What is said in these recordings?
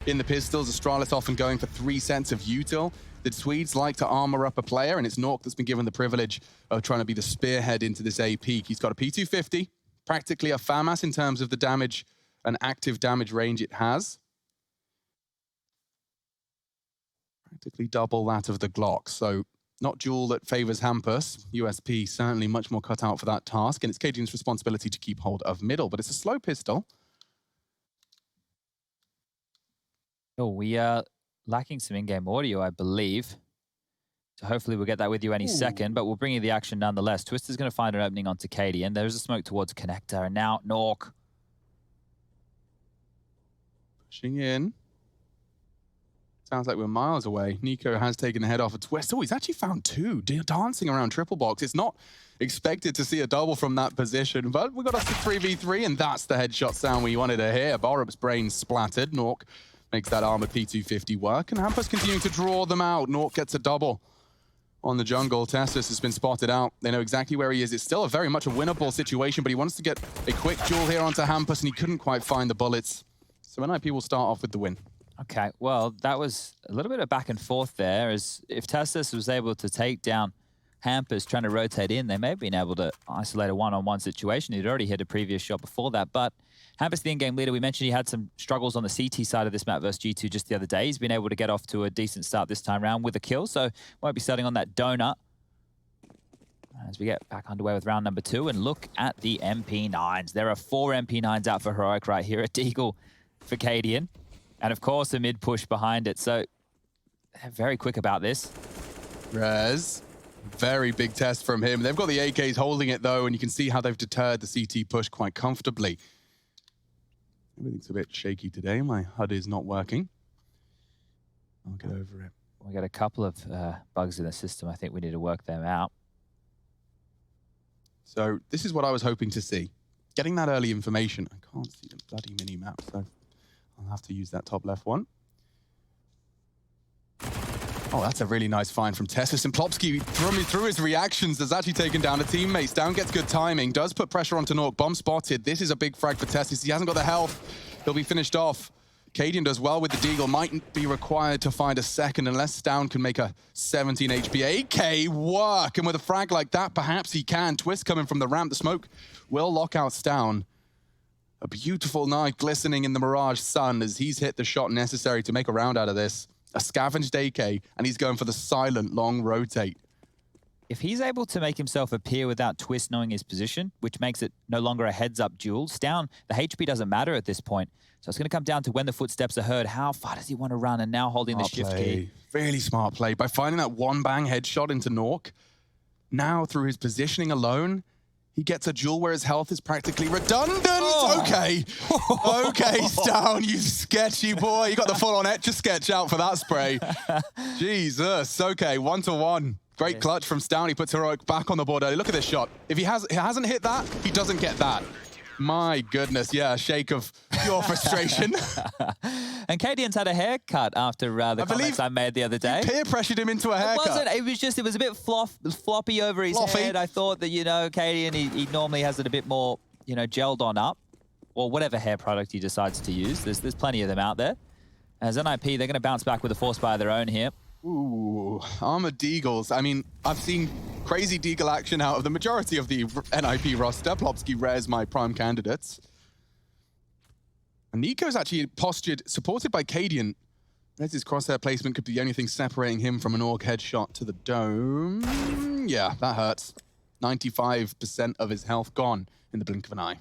in the pistols. Astralis often going for 3 sets of util. The Swedes like to armor up a player, and it's Nork that's been given the privilege of trying to be the spearhead into this A peak. He's got a P250, practically a FAMAS in terms of the damage and active damage range it has. Practically double that of the Glock. So not duel that favors Hampus. USP certainly much more cut out for that task, and it's Cadian's responsibility to keep hold of middle, but it's a slow pistol. Oh, we are lacking some in-game audio, I believe. So hopefully we'll get that with you any second, but we'll bring you the action nonetheless. Twister's going to find an opening onto Cadian. There's a smoke towards Connector, and now Nork. Pushing in. Sounds like we're miles away. niko has taken the head off of Twist. Oh, he's actually found 2, dancing around triple box. It's not expected to see a double from that position, but we got us to 3v3, and that's the headshot sound we wanted to hear. Borup's brain splattered. Nork makes that armored P250 work, and Hampus continuing to draw them out. Nork gets a double on the jungle. Tessus has been spotted out. They know exactly where he is. It's still a very much a winnable situation, but he wants to get a quick duel here onto Hampus, and he couldn't quite find the bullets. So NIP will start off with the win. Okay, well, that was a little bit of back and forth there. As if Tessus was able to take down Hampus trying to rotate in, they may have been able to isolate a one-on-one situation. He'd already hit a previous shot before that, but Hampus, the in-game leader, we mentioned he had some struggles on the CT side of this map versus G2 just the other day. He's been able to get off to a decent start this time around with a kill, so won't be starting on that donut as we get back underway with round number 2. And look at the MP9s. There are 4 MP9s out for Heroic right here at Deagle for Cadian. And of course, a mid push behind it, so they're very quick about this. Rez, very big test from him. They've got the AKs holding it though, and you can see how they've deterred the CT push quite comfortably. Everything's a bit shaky today. My HUD is not working. I'll get over it. We got a couple of bugs in the system. I think we need to work them out. So this is what I was hoping to see. Getting that early information. I can't see the bloody mini-map, so I'll have to use that top left one. Oh, that's a really nice find from Tessus. And Plopsky, through his reactions, has actually taken down a teammate. Down gets good timing, does put pressure onto Nork. Bomb spotted. This is a big frag for Tessus. He hasn't got the health. He'll be finished off. Cadian does well with the deagle. Mightn't be required to find a second unless Down can make a 17 HP. AK work. And with a frag like that, perhaps he can. Twist coming from the ramp. The smoke will lock out Down. A beautiful night glistening in the Mirage sun as he's hit the shot necessary to make a round out of this. A scavenged AK, and he's going for the silent long rotate. If he's able to make himself appear without Twist knowing his position, which makes it no longer a heads-up duel, Down, the HP doesn't matter at this point. So it's going to come down to when the footsteps are heard. How far does he want to run? And now holding the shift key. Really smart play. By finding that one-bang headshot into Nork, now through his positioning alone, he gets a duel where his health is practically redundant. Oh. Okay. Okay, Down, you sketchy boy. You got the full-on Etch-a-Sketch out for that spray. Jesus. Okay, 1-1. Great clutch from Down. He puts Heroic back on the board early. Look at this shot. If he hasn't hit that, he doesn't get that. My goodness, yeah, a shake of pure frustration. And Cadian's had a haircut after the comments I made the other day. Peer pressured him into a haircut. It was a bit floppy over his head. I thought that, you know, Cadian, he normally has it a bit more, you know, gelled on up, or whatever hair product he decides to use. There's plenty of them out there. As NIP, they're going to bounce back with a force by their own here. Ooh, armored deagles. I mean, I've seen crazy deagle action out of the majority of the NIP roster. Plopsky, Rez, my prime candidates. And niko's actually postured, supported by Cadian. Rez's crosshair placement could be the only thing separating him from an orc headshot to the dome. Yeah, that hurts. 95% of his health gone in the blink of an eye.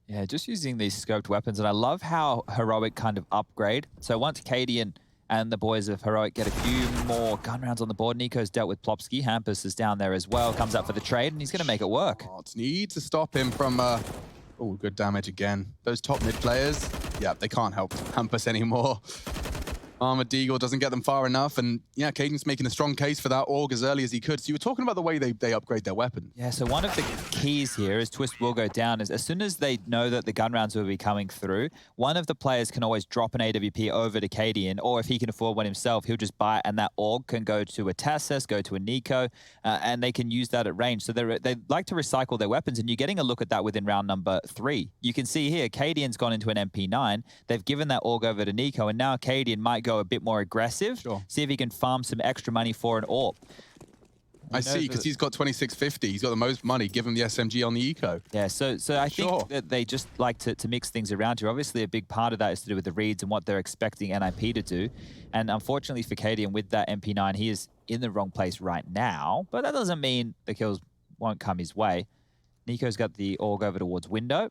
Yeah, just using these scoped weapons. And I love how Heroic kind of upgrade. So once Cadian and the boys of Heroic get a few more gun rounds on the board, niko's dealt with Plopsky. Hampus is down there as well. Comes up for the trade, and he's going to make it work. Need to stop him from... Oh, good damage again. Those top mid players, yeah, they can't help Hampus anymore. Armored Deagle doesn't get them far enough, and yeah, Caden's making a strong case for that AUG as early as he could. So you were talking about the way they upgrade their weapon. Yeah, so one of the keys here is Twist will go down is as soon as they know that the gun rounds will be coming through, one of the players can always drop an AWP over to Cadian, or if he can afford one himself, he'll just buy it, and that AUG can go to a Tassus, go to a Niko, and they can use that at range. So they like to recycle their weapons, and you're getting a look at that within round number 3. You can see here, Cadian's gone into an MP9. They've given that AUG over to Niko, and now Cadian might go a bit more aggressive, see if he can farm some extra money for an AWP. I see, because he's got 2650. He's got the most money. Give him the SMG on the eco. Yeah, so I think that they just like to mix things around here. Obviously, a big part of that is to do with the reads and what they're expecting NIP to do. And unfortunately for Cadian, with that MP9, he is in the wrong place right now. But that doesn't mean the kills won't come his way. Nico's got the AUG over towards window.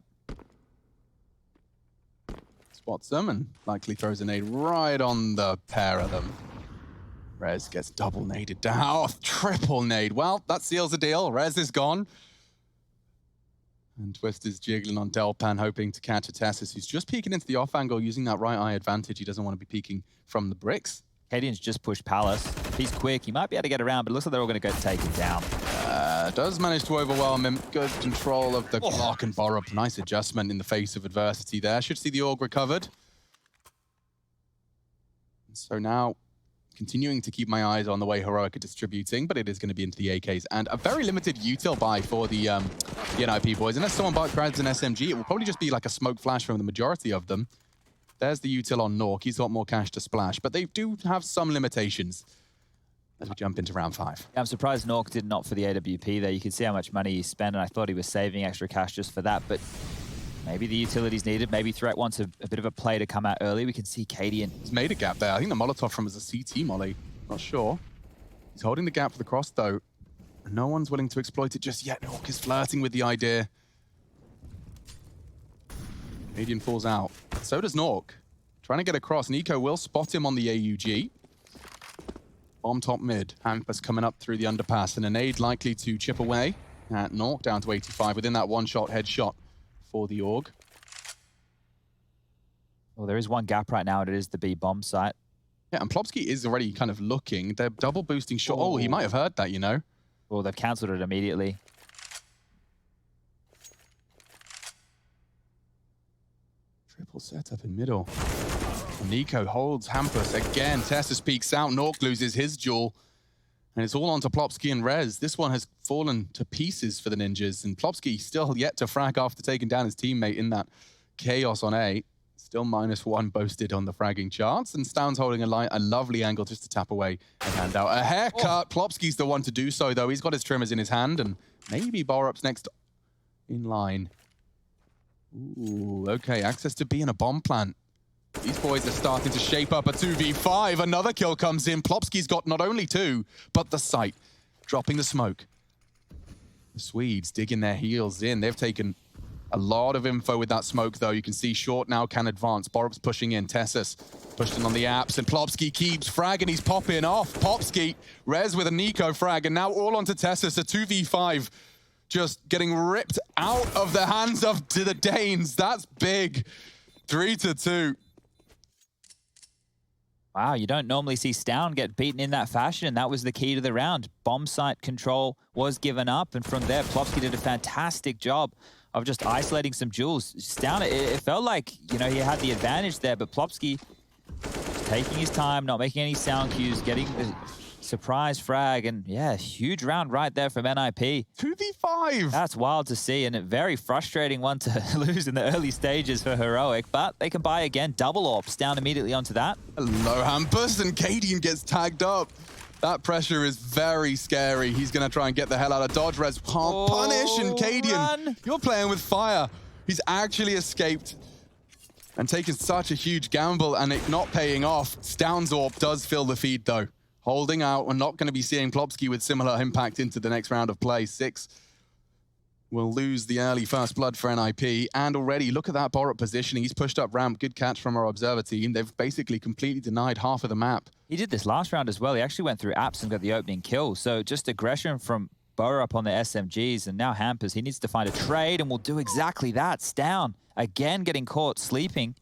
Spots them and likely throws a nade right on the pair of them. Rez gets double naded down. Oh, triple nade. Well, that seals the deal. Rez is gone. And Twist is jiggling on Delpan, hoping to catch a Tassus, who's just peeking into the off angle, using that right eye advantage. He doesn't want to be peeking from the bricks. Cadian's just pushed Palace. If he's quick, he might be able to get around, but it looks like they're all going to go take him down. Does manage to overwhelm him. Good control of the Glock and Borup. Nice adjustment in the face of adversity there. Should see the AUG recovered. So now, continuing to keep my eyes on the way Heroic are distributing, but it is going to be into the AKs. And a very limited util buy for the NIP boys. Unless someone grabs an SMG, it will probably just be like a smoke flash from the majority of them. There's the util on Nork. He's got more cash to splash, but they do have some limitations as we jump into round 5. Yeah, I'm surprised Nork did not for the AWP there. You can see how much money he spent, and I thought he was saving extra cash just for that, but maybe the utility's needed. Maybe Threat wants a bit of a play to come out early. We can see Cadian. He's made a gap there. I think the Molotov from was a CT molly. Not sure. He's holding the gap for the cross, though. And no one's willing to exploit it just yet. Nork is flirting with the idea. Cadian falls out. So does Nork. Trying to get across. Niko will spot him on the AUG. Bomb top mid. Hampus coming up through the underpass. And a nade likely to chip away at Nork, down to 85 within that one-shot headshot for the AUG. Well, there is one gap right now, and it is the B bomb site. Yeah, and Plopsky is already kind of looking. They're double boosting shot. Oh, he might have heard that, you know. Well, they've cancelled it immediately. Triple setup in middle. Niko holds Hampus again. Tessus peeks out. Nork loses his duel. And it's all on to Plopsky and Rez. This one has fallen to pieces for the Ninjas. And Plopsky still yet to frag after taking down his teammate in that chaos on A. Still -1 boasted on the fragging charts. And Stoun's holding a lovely angle just to tap away and hand out a haircut. Plopsky's the one to do so, though. He's got his trimmers in his hand. And maybe Borup's next in line. Ooh, okay. Access to B in a bomb plant. These boys are starting to shape up a 2v5. Another kill comes in. Plopsky's got not only 2, but the sight. Dropping the smoke. The Swedes digging their heels in. They've taken a lot of info with that smoke, though. You can see Short now can advance. Borup's pushing in. Tessus pushed in on the apps, and Plopsky keeps fragging. He's popping off. Plopsky, Rez with a Niko frag, and now all onto Tessus. A 2v5 just getting ripped out of the hands of the Danes. That's big. 3-2. Wow, you don't normally see Stoun get beaten in that fashion, and that was the key to the round. Bomb site control was given up, and from there, Plopsky did a fantastic job of just isolating some jewels. Stoun, it felt like, you know, he had the advantage there, but Plopsky taking his time, not making any sound cues, getting the surprise frag, and yeah, huge round right there from NIP. 2v5! That's wild to see, and a very frustrating one to lose in the early stages for Heroic, but they can buy again. Double AWPs down immediately onto that. Hello, Hampus, and Cadian gets tagged up. That pressure is very scary. He's going to try and get the hell out of dodge. Rez can't punish, and Cadian, you're playing with fire. He's actually escaped and taken such a huge gamble, and it not paying off. Stoun's AWP does fill the feed, though. Holding out. We're not going to be seeing Plopsky with similar impact into the next round of play. 6 will lose the early first blood for NIP. And already, look at that Borup positioning. He's pushed up ramp. Good catch from our observer team. They've basically completely denied half of the map. He did this last round as well. He actually went through apps and got the opening kill. So just aggression from Borup on the SMGs. And now Hampus, he needs to find a trade and will do exactly that. Stoun, again, getting caught sleeping.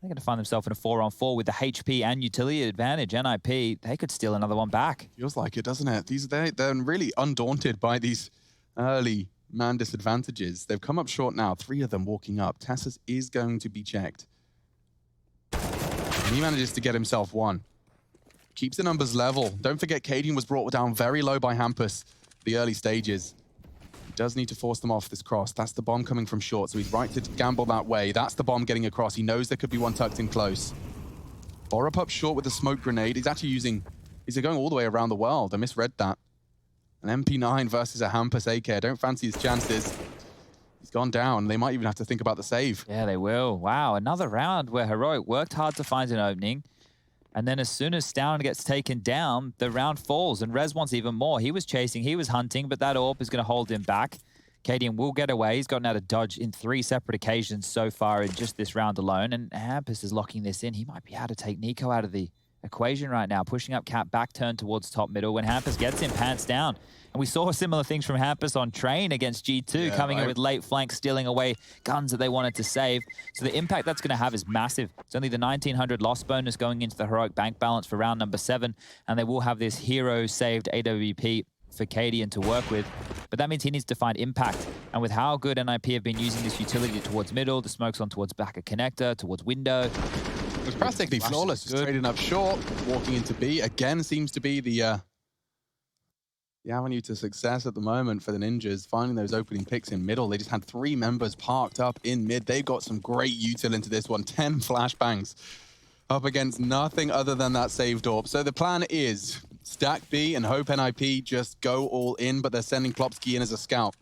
they're going to find themselves in a 4-on-4 with the HP and utility advantage. NIP, they could steal another one back. Feels like it, doesn't it? They're really undaunted by these early man disadvantages. They've come up short now, 3 of them walking up. Tessus is going to be checked. And he manages to get himself one. Keeps the numbers level. Don't forget, Cadian was brought down very low by Hampus the early stages. He does need to force them off this cross. That's the bomb coming from short, so he's right to gamble that way. That's the bomb getting across. He knows there could be one tucked in close. Borup up short with a smoke grenade. He's going all the way around the world. I misread that. An MP9 versus a Hampus AK. I don't fancy his chances. He's gone down. They might even have to think about the save. Yeah, they will. Wow, another round where Heroic worked hard to find an opening. And then as soon as Stown gets taken down, the round falls. And Rez wants even more. He was chasing, he was hunting, but that AWP is going to hold him back. Cadian will get away. He's gotten out of dodge in 3 separate occasions so far in just this round alone. And Hampus is locking this in. He might be able to take niko out of the equation right now, pushing up Cap back turn towards top middle when Hampus gets him pants down. And we saw similar things from Hampus on Train against G2, coming in with late flank, stealing away guns that they wanted to save. So the impact that's going to have is massive. It's only the 1900 loss bonus going into the Heroic bank balance for round number 7, and they will have this hero-saved AWP for Cadian to work with. But that means he needs to find impact. And with how good NIP have been using this utility towards middle, the smoke's on towards back of connector, towards window. It was practically flawless, just trading up short, walking into B. Again, seems to be the avenue to success at the moment for the Ninjas, finding those opening picks in middle. They just had 3 members parked up in mid. They've got some great util into this one. 10 flashbangs up against nothing other than that saved AWP. So the plan is stack B and hope NIP just go all in, but they're sending Plopsky in as a scout.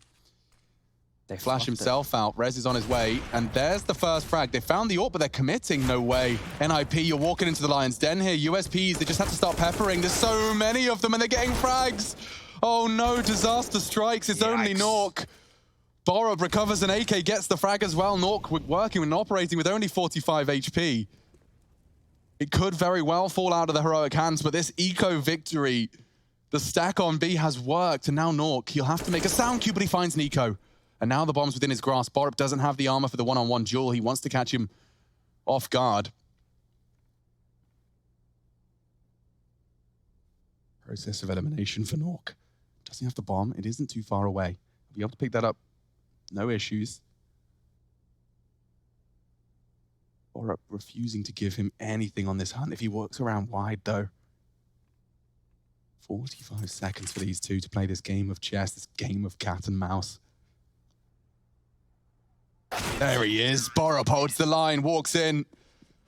They flash himself out. Rez is on his way, and there's the first frag. They found the AWP, but they're committing. No way. NIP, you're walking into the Lion's Den here. USPs, they just have to start peppering. There's so many of them, and they're getting frags. Oh no, disaster strikes. It's only Nork. Borup recovers an AK, gets the frag as well. Nork working and operating with only 45 HP. It could very well fall out of the Heroic hands, but this eco victory, the stack on B has worked, and now Nork, he'll have to make a sound cue, but he finds niko. And now the bomb's within his grasp. Borup doesn't have the armor for the one-on-one duel. He wants to catch him off guard. Process of elimination for Nork. Doesn't have the bomb. It isn't too far away. He'll be able to pick that up. No issues. Borup refusing to give him anything on this hunt. If he works around wide, though. 45 seconds for these two to play this game of chess, this game of cat and mouse. There he is. Borup holds the line, walks in.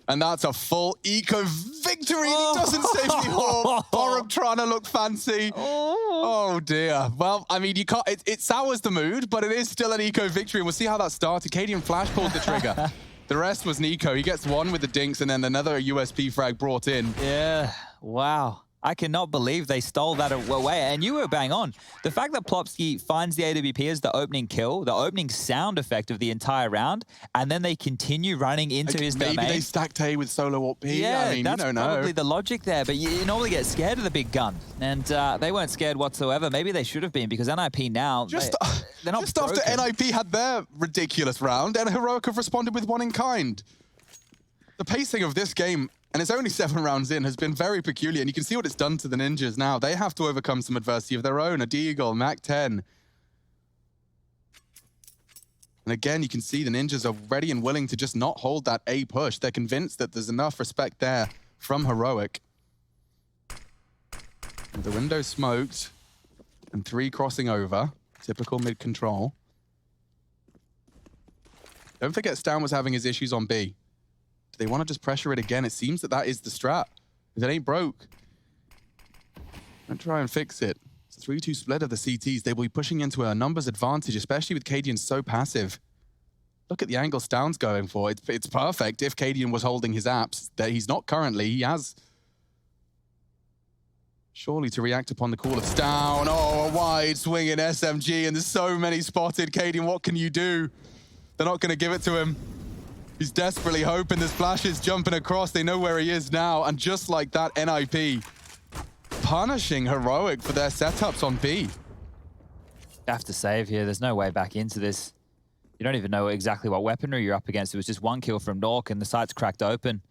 And that's a full eco victory. He doesn't save the AWP. Borup trying to look fancy. Oh dear. Well, I mean, you can't. It sours the mood, but it is still an eco victory. We'll see how that started. Cadian flash pulled the trigger. The rest was niko. He gets one with the dinks, and then another USP frag brought in. Yeah. Wow. I cannot believe they stole that away. And you were bang on. The fact that Plopsky finds the AWP as the opening kill, the opening sound effect of the entire round, and then they continue running into his domain. Maybe they stacked A with solo AWP. Yeah, I mean, that's you don't probably know. the logic there. But you normally get scared of the big gun. And they weren't scared whatsoever. Maybe they should have been, because NIP now, they're not just after NIP had their ridiculous round, and Heroic have responded with one in kind. The pacing of this game, and it's only 7 rounds in, has been very peculiar, and you can see what it's done to the Ninjas now. They have to overcome some adversity of their own. A Deagle, Mac 10. And again, you can see the Ninjas are ready and willing to just not hold that A push. They're convinced that there's enough respect there from Heroic. And the window smoked, and 3 crossing over. Typical mid-control. Don't forget Stan was having his issues on B. Do they want to just pressure it again? It seems that that is the strat. If it ain't broke, don't try and fix it. It's a 3-2 split of the CTs. They will be pushing into a numbers advantage, especially with Cadian so passive. Look at the angle Stown's going for. It's perfect if Cadian was holding his apps. That he's not currently. He has surely to react upon the call of Stown. Oh, a wide swinging SMG, and there's so many spotted. Cadian, what can you do? They're not going to give it to him. He's desperately hoping there's flashes jumping across. They know where he is now. And just like that, NIP punishing Heroic for their setups on B. Have to save here. There's no way back into this. You don't even know exactly what weaponry you're up against. It was just one kill from Nork and the site's cracked open.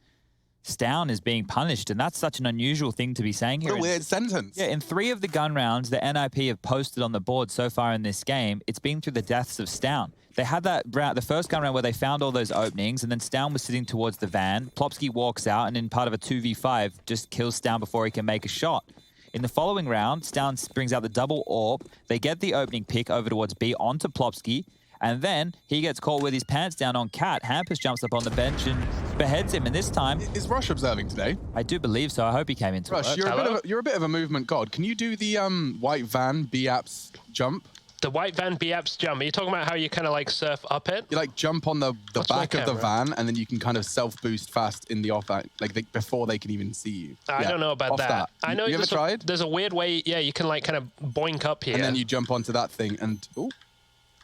Stown is being punished, and that's such an unusual thing to be saying here. What a weird sentence. Yeah, in 3 of the gun rounds that NIP have posted on the board so far in this game, it's been through the deaths of Stown. They had that round, the first gun round where they found all those openings, and then Stown was sitting towards the van. Plopsky walks out, and in part of a 2v5, just kills Stown before he can make a shot. In the following round, Stown brings out the double AWP. They get the opening pick over towards B onto Plopsky, and then he gets caught with his pants down on Cat. Hampus jumps up on the bench and beheads him, and this time... Is Rush observing today? I do believe so. I hope he came into Rush, work. you're a bit of a movement god. Can you do the white van B-apps jump? The white van B-apps jump. Are you talking about how you kind of like surf up it? You like jump on the back of the van, and then you can kind of self-boost fast in the off, like before they can even see you. I don't know about that. I know you ever tried? There's a weird way, yeah, you can like kind of boink up here. And then you jump onto that thing and... Ooh.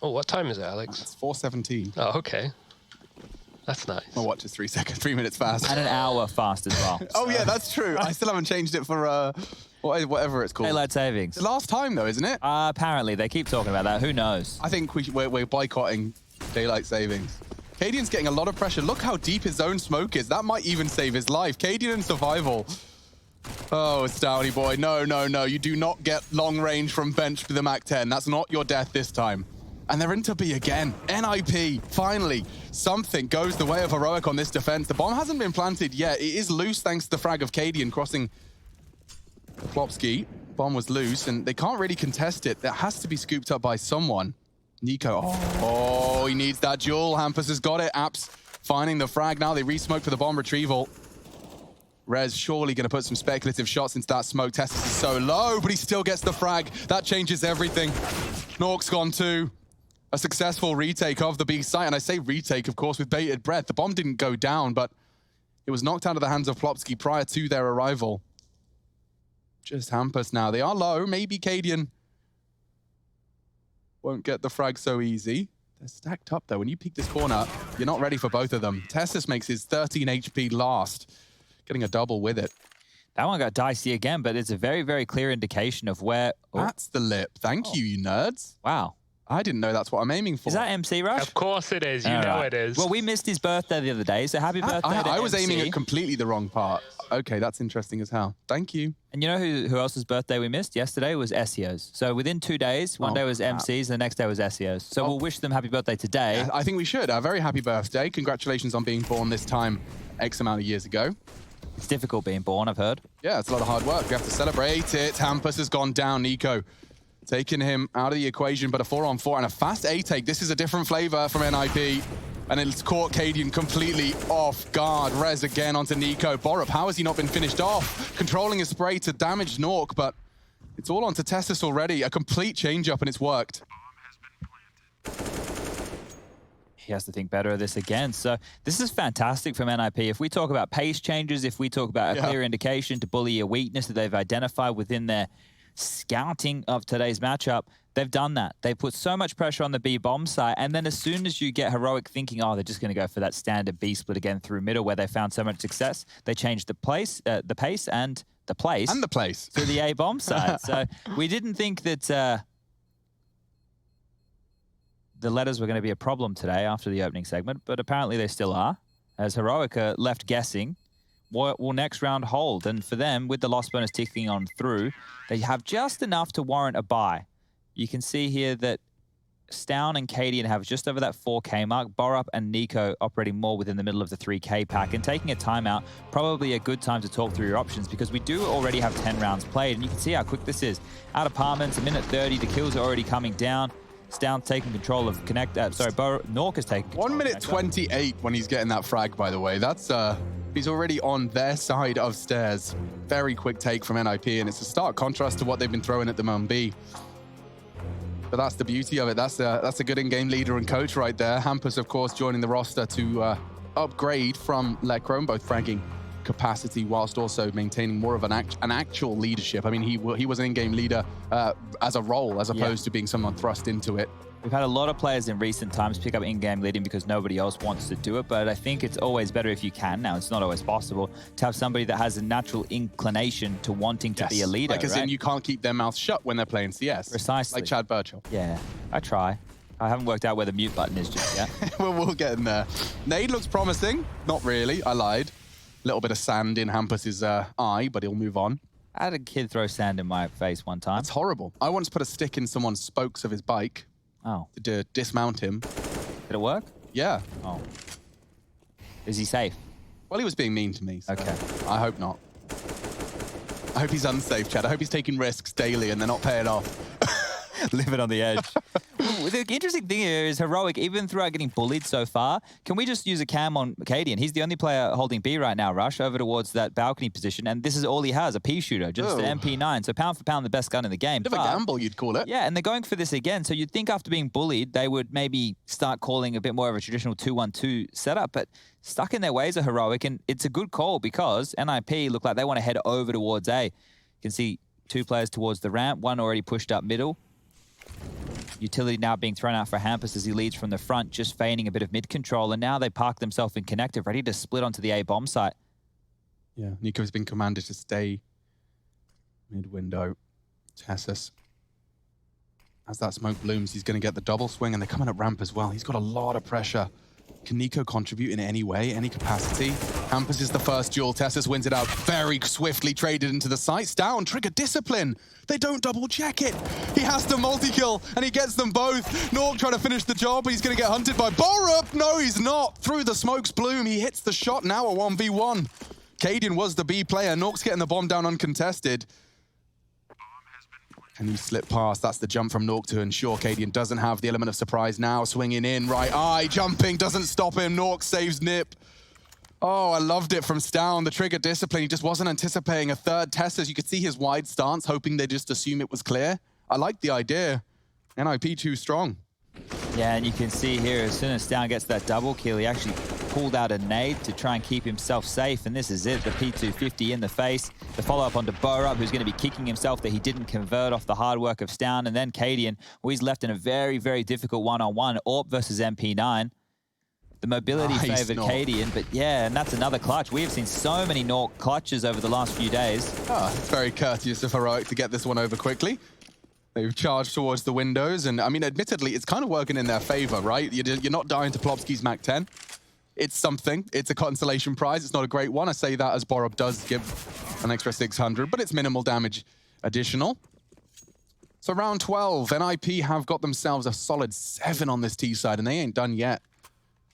Oh, what time is it, Alex? It's 4:17. Oh, okay. That's nice. My watch is 3 minutes fast. And an hour fast as well. Oh, yeah, that's true. I still haven't changed it for whatever it's called. Daylight savings. The last time, though, isn't it? Apparently. They keep talking about that. Who knows? I think we're boycotting daylight savings. Cadian's getting a lot of pressure. Look how deep his zone smoke is. That might even save his life. Cadian in survival. Oh, it's Downy boy. No, no, no. You do not get long range from bench to the MAC-10. That's not your death this time. And they're into B again. NIP, finally, something goes the way of Heroic on this defense. The bomb hasn't been planted yet. It is loose thanks to the frag of Cadian crossing the Plopsky. Bomb was loose, and they can't really contest it. That has to be scooped up by someone. niko, oh, he needs that duel. Hampus has got it. Apps finding the frag now. They re-smoke for the bomb retrieval. Rez surely going to put some speculative shots into that smoke. Testis is so low, but he still gets the frag. That changes everything. Nork's gone too. A successful retake of the B site, and I say retake, of course, with bated breath. The bomb didn't go down, but it was knocked out of the hands of Plopsky prior to their arrival. Just Hampus now. They are low. Maybe Cadian won't get the frag so easy. They're stacked up, though. When you peek this corner, you're not ready for both of them. Testis makes his 13 HP last, getting a double with it. That one got dicey again, but it's a very, very clear indication of where... Oh. That's the lip. Thank you, you nerds. Wow. I didn't know that's what I'm aiming for. Is that MC Rush? Of course it is. You know it is. Well, we missed his birthday the other day, so happy birthday to I was MC. aiming at completely the wrong part. Okay, that's interesting as hell. Thank you. And you know who else's birthday we missed? Yesterday was SEO's. So within 2 days, one day was MC's, and the next day was SEO's. So we'll wish them happy birthday today. Yeah, I think we should. A very happy birthday. Congratulations on being born this time X amount of years ago. It's difficult being born, I've heard. Yeah, it's a lot of hard work. We have to celebrate it. Hampus has gone down. niko taking him out of the equation, but a 4-on-4 and a fast A-take. This is a different flavor from NIP. And it's caught Cadian completely off guard. Rez again onto niko. Borup, how has he not been finished off? Controlling his spray to damage Nork, but it's all onto Testis already. A complete change-up, and it's worked. He has to think better of this again. So this is fantastic from NIP. If we talk about pace changes, if we talk about a clear indication to bully a weakness that they've identified within their scouting of today's matchup, they've done that. They put so much pressure on the B bomb site, and then as soon as you get Heroic thinking, oh, they're just going to go for that standard B split again through middle where they found so much success, they changed the pace and the place to the A bomb site. So we didn't think that the letters were going to be a problem today after the opening segment, but apparently they still are, as Heroic are left guessing what will next round hold. And for them, with the loss bonus ticking on through, they have just enough to warrant a buy. You can see here that Stown and Cadian have just over that 4K mark. Borup and niko operating more within the middle of the 3K pack, and taking a timeout, probably a good time to talk through your options, because we do already have 10 rounds played, and you can see how quick this is. Out of apartments, a minute 30, the kills are already coming down. Stown taking control of Nork is taking control. 1 minute 28 when he's getting that frag, by the way. That's he's already on their side of stairs. Very quick take from NIP, and it's a stark contrast to what they've been throwing at the Mum B. But that's the beauty of it. That's a good in-game leader and coach right there. Hampus, of course, joining the roster to upgrade from leikkeet, both fragging capacity whilst also maintaining more of an actual leadership. I mean, he was an in-game leader as a role, as opposed to being someone thrust into it. We've had a lot of players in recent times pick up in-game leading because nobody else wants to do it, but I think it's always better if you can. Now, it's not always possible to have somebody that has a natural inclination to wanting to be a leader. Like, as in, you can't keep their mouth shut when they're playing CS. Precisely. Like Chad Birchall. Yeah, I try. I haven't worked out where the mute button is just yet. We'll get in there. Nade looks promising. Not really. I lied. A little bit of sand in Hampus's eye, but he'll move on. I had a kid throw sand in my face one time. That's horrible. I once put a stick in someone's spokes of his bike to dismount him. Did it work? Yeah. Oh. Is he safe? Well, he was being mean to me. So okay. I hope not. I hope he's unsafe, Chad. I hope he's taking risks daily and they're not paying off. Living on the edge. The interesting thing here is Heroic, even throughout getting bullied so far, can we just use a cam on Cadian? He's the only player holding B right now, Rush, over towards that balcony position, and this is all he has, a P shooter, just an MP9. So pound for pound, the best gun in the game. Bit of a gamble, you'd call it. Yeah, and they're going for this again. So you'd think after being bullied, they would maybe start calling a bit more of a traditional 2-1-2 setup, but stuck in their ways are Heroic, and it's a good call because NIP look like they want to head over towards A. You can see two players towards the ramp, one already pushed up middle. Utility now being thrown out for Hampus as he leads from the front, just feigning a bit of mid-control, and now they park themselves in connective, ready to split onto the A bomb site. Yeah, Nico's been commanded to stay mid-window. Tessus. As that smoke blooms, he's going to get the double swing, and they're coming up ramp as well. He's got a lot of pressure. Can Niko contribute in any way, any capacity? Hampus is the first duel. Tessus wins it out very swiftly, traded into the sights. Down, trigger discipline. They don't double check it. He has to multi-kill, and he gets them both. Nork trying to finish the job, but he's going to get hunted by Borup. No, he's not. Through the smoke's bloom, he hits the shot. Now a 1v1. Cadian was the B player. Nork's getting the bomb down uncontested. And he slipped past. That's the jump from Nork to ensure Cadian doesn't have the element of surprise now. Swinging in, right eye, jumping, doesn't stop him. Nork saves Nip. Oh, I loved it from Stown. The trigger discipline, he just wasn't anticipating a third test. As you could see his wide stance, hoping they just assume it was clear. I like the idea. NIP too strong. Yeah, and you can see here, as soon as Stown gets that double kill, he actually pulled out a nade to try and keep himself safe, and this is it, the P250 in the face. The follow-up onto Borup, who's going to be kicking himself that he didn't convert off the hard work of Stown, and then Cadian, who he's left in a very, very difficult one-on-one, AWP versus MP9. The mobility favored Cadian, but yeah, and that's another clutch. We have seen so many Nork clutches over the last few days. Oh, it's very courteous of Heroic to get this one over quickly. They've charged towards the windows, and I mean, admittedly, it's kind of working in their favor, right? You're not dying to Plopski's Mac 10. It's something. It's a consolation prize. It's not a great one. I say that as Borup does give an extra 600, but it's minimal damage additional. So round 12, NIP have got themselves a solid 7 on this T side, and they ain't done yet.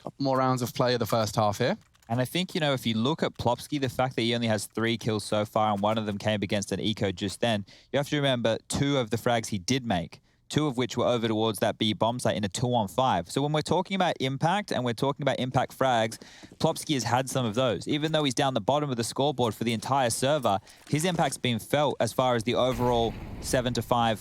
Couple more rounds of play of the first half here. And I think, you know, if you look at Plopski, the fact that he only has 3 kills so far and one of them came against an eco just then, you have to remember 2 of the frags he did make, 2 of which were over towards that B bomb site in a 2-on-5. So when we're talking about impact and we're talking about impact frags, Plopski has had some of those. Even though he's down the bottom of the scoreboard for the entire server, his impact's been felt as far as the overall 7-5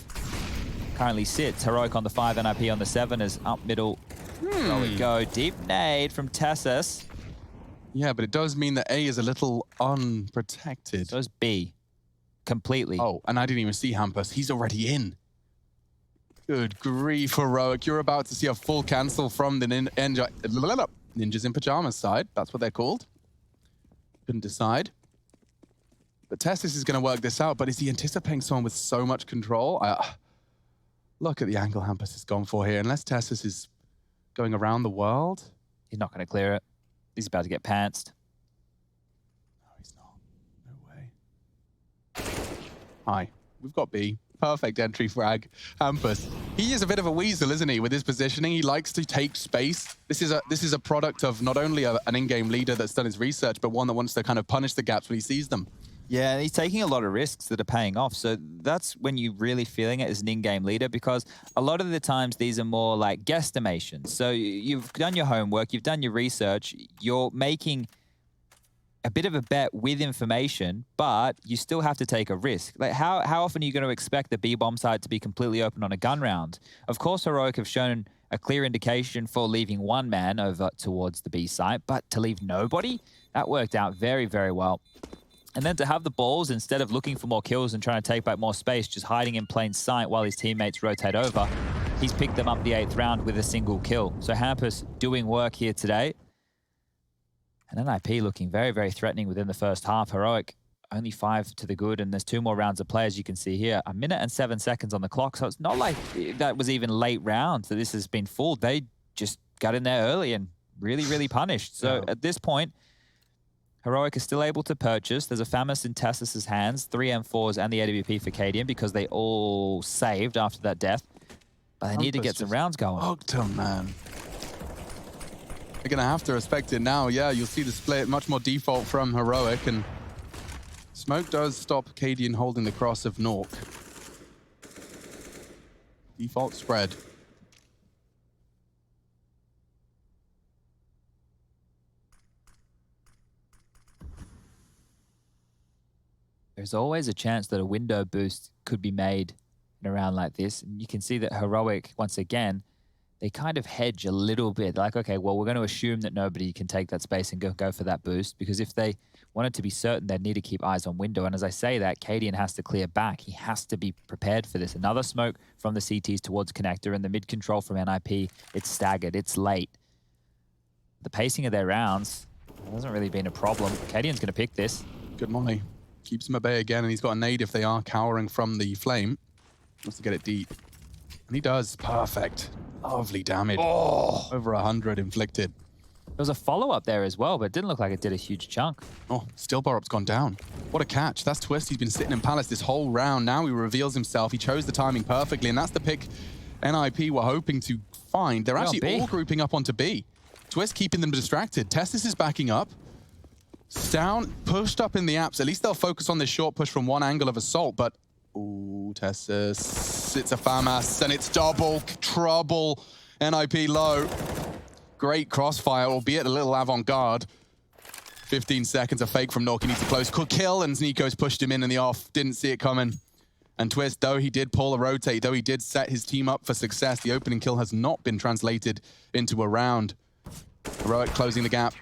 currently sits. Heroic on the 5, NIP on the 7 is up middle. There we go. Deep nade from Tessus. Yeah, but it does mean that A is a little unprotected. So is B. Completely. Oh, and I didn't even see Hampus. He's already in. Good grief, Heroic. You're about to see a full cancel from the Ninjas in Pyjamas side. That's what they're called. Couldn't decide. But Tessus is going to work this out, but is he anticipating someone with so much control? Look at the angle Hampus has gone for here. Unless Tessus is going around the world. He's not going to clear it. He's about to get pantsed. No, he's not. No way. Hi, we've got B. Perfect entry frag. Hampus. He is a bit of a weasel, isn't he, with his positioning? He likes to take space. This is a product of not only an in-game leader that's done his research, but one that wants to kind of punish the gaps when he sees them. Yeah, and he's taking a lot of risks that are paying off. So that's when you're really feeling it as an in-game leader, because a lot of the times these are more like guesstimations. So you've done your homework, you've done your research, you're making a bit of a bet with information, but you still have to take a risk. Like how often are you going to expect the B bomb site to be completely open on a gun round? Of course, Heroic have shown a clear indication for leaving one man over towards the B site, but to leave nobody, that worked out very, very well. And then to have the balls, instead of looking for more kills and trying to take back more space, just hiding in plain sight while his teammates rotate over, he's picked them up the 8th round with a single kill. So Hampus doing work here today. And NIP looking very, very threatening within the first half. Heroic only 5 to the good, and there's 2 more rounds of play, as you can see here. 1 minute and 7 seconds on the clock, so it's not like that was even late rounds that this has been fooled. They just got in there early and really punished. So at this point, Heroic is still able to purchase. There's a Famas in Tassus's hands, 3 M4s and the AWP for KDM because they all saved after that death. But they need to get some rounds going. Bugged him, man. They're going to have to respect it now. Yeah, you'll see the split, much more default from Heroic, and smoke does stop KDM holding the cross of Nork. Default spread. There's always a chance that a window boost could be made in a round like this. And you can see that Heroic, once again, they kind of hedge a little bit. Like, okay, well, we're going to assume that nobody can take that space and go for that boost, because if they wanted to be certain, they'd need to keep eyes on window. And as I say that, KDN has to clear back. He has to be prepared for this. Another smoke from the CTs towards connector, and the mid control from NIP. It's staggered. It's late. The pacing of their rounds hasn't really been a problem. KDN's going to pick this. Good molly. Keeps him at bay again, and he's got a nade if they are cowering from the flame. Wants to get it deep. And he does. Perfect. Lovely damage. Oh, over 100 inflicted. There was a follow-up there as well, but it didn't look like it did a huge chunk. Oh, still Borup's gone down. What a catch. That's Twist. He's been sitting in Palace this whole round. Now he reveals himself. He chose the timing perfectly, and that's the pick NIP were hoping to find. They're actually all grouping up onto B. Twist keeping them distracted. Testis is backing up. Down, pushed up in the apps. At least they'll focus on this short push from one angle of assault, but ooh, Testis. It's a Famas, and it's double trouble. NIP low. Great crossfire, albeit a little avant-garde. 15 seconds, a fake from Nork. He needs to close. Could kill, and Nico's pushed him in the off. Didn't see it coming. And Twist, though he did pull a rotate, though he did set his team up for success, the opening kill has not been translated into a round. Heroic closing the gap.